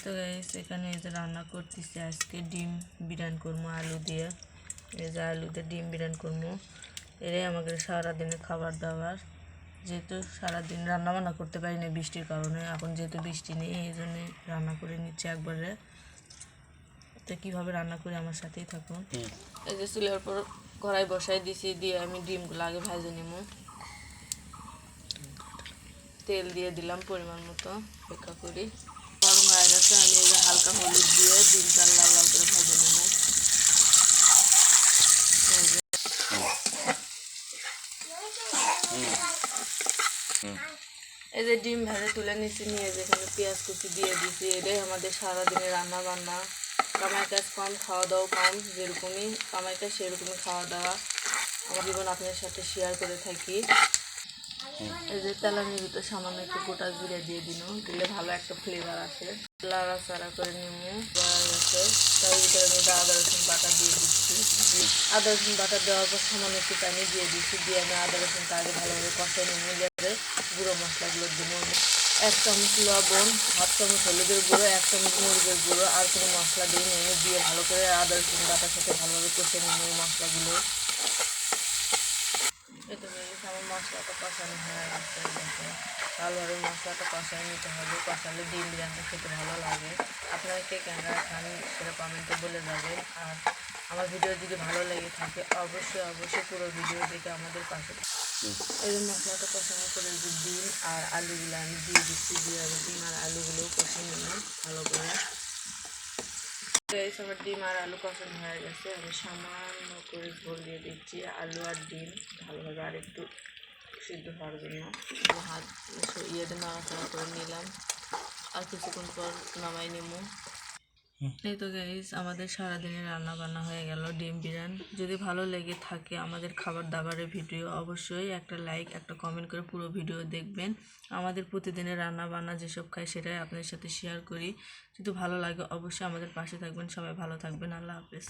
তো গাইস এখানে এই যে রান্না করতেছি আজকে ডিম বিরিয়ানি করবো আলু দিয়ে। এই যে আলুতে ডিম বিরিয়ানি করবো, এটাই আমাদের সারাদিনের খাবার দাবার। যেহেতু সারাদিন রান্না বান্না করতে পারি না বৃষ্টির কারণে, এখন যেহেতু বৃষ্টি নেই এই জন্য রান্না করে নিচ্ছি একবারে। তো কীভাবে রান্না করি আমার সাথেই থাকুন। এই যে চুলার পর কড়াই বসাই দিছি, দিয়ে আমি ডিমগুলো আগে ভেজে নেবো। তেল দিয়ে দিলাম পরিমাণ মতো, অপেক্ষা করি। গরম হয়ে গেছে, আমি এই যে হালকা হলুদ দিয়ে ডিমটা লাল লাল করে ভেজে নেব। এই যে ডিম ভেজে তুলে নিচ্ছি, নিয়ে যেখানে পেঁয়াজ কুচি দিয়ে দিচ্ছি। এটাই আমাদের সারাদিনের রান্না বান্না। কামাই কাজ কম, খাওয়া দাওয়া কম, যেরকমই কামাই কাজ সেরকমই খাওয়া দাওয়া। আমার জীবন আপনার সাথে শেয়ার করে থাকি। এই যে তেলানির ভিতরে সামান্য একটু গোটা জিরে দিয়ে দিলে ভালো একটা ফ্লেভার আসে। লাড়াচাড়া করে নেবো গেছে, তার ভিতরে আমি আদা রসুন বাটা দিয়ে দিচ্ছি। আদা রসুন বাটা দেওয়ার পর সামান্য একটু পানি দিয়ে দিচ্ছি, দিয়ে আমি আদা রসুনটা আগে ভালোভাবে কষাই নেবো। দিয়ে গুঁড়ো মশলাগুলো দেবো। 1 চামচ লবণ, 1/2 চামচ হলুদের গুঁড়ো, 1 চামচ মরিচের গুঁড়ো, আর কোনো মশলা দিয়ে নেমে দিয়ে ভালো করে আদা রসুন বাটার সাথে ভালোভাবে কষে নেবো মশলাগুলো। এটা আমার মশলাটা কষানো হয়ে গেছে। ভালোভাবে মশলাটা কষাই নিতে হবে, কষালে ডিম বিরিয়ানিটা খেতে ভালো লাগে। আপনারা কে ক্যামেরা খান সেটা কমেন্টে বলে যাবেন। আর আমার ভিডিও যদি ভালো লেগে থাকে অবশ্যই পুরো ভিডিও দেখে আমাদের পাশে। এই যে মশলাটা কষানোর পরে যে ডিম আর আলুগুলো আমি দিয়ে দিচ্ছি, দিয়ে আমি ডিম আর আলুগুলোও কষে নিলাম ভালো করে। আমার ডিম আর আলু কষানো হয়ে গেছে, আমি সামান্য করে ঝোল দিয়ে দিচ্ছি। আলু আর ডিম ভালোভাবে আর একটু সিদ্ধ হওয়ার জন্য হাত ইয়েতে নাড়াচাড়া করে নিলাম। আর কিছুক্ষণ পর নামাই নেবো। এই তো গাইস আমাদের সারাদিনের রান্না বান্না হয়ে গেল ডিম বিরিয়ানি। যদি ভালো লেগে থাকে আমাদের খাবার দাবারের ভিডিও, অবশ্যই একটা লাইক একটা কমেন্ট করে পুরো ভিডিও দেখবেন। আমাদের প্রতিদিনের রান্না বান্না যেসব খাই সেটাই আপনাদের সাথে শেয়ার করি। যদি ভালো লাগে অবশ্যই আমাদের পাশে থাকবেন। সবাই ভালো থাকবেন। আল্লাহ হাফেজ।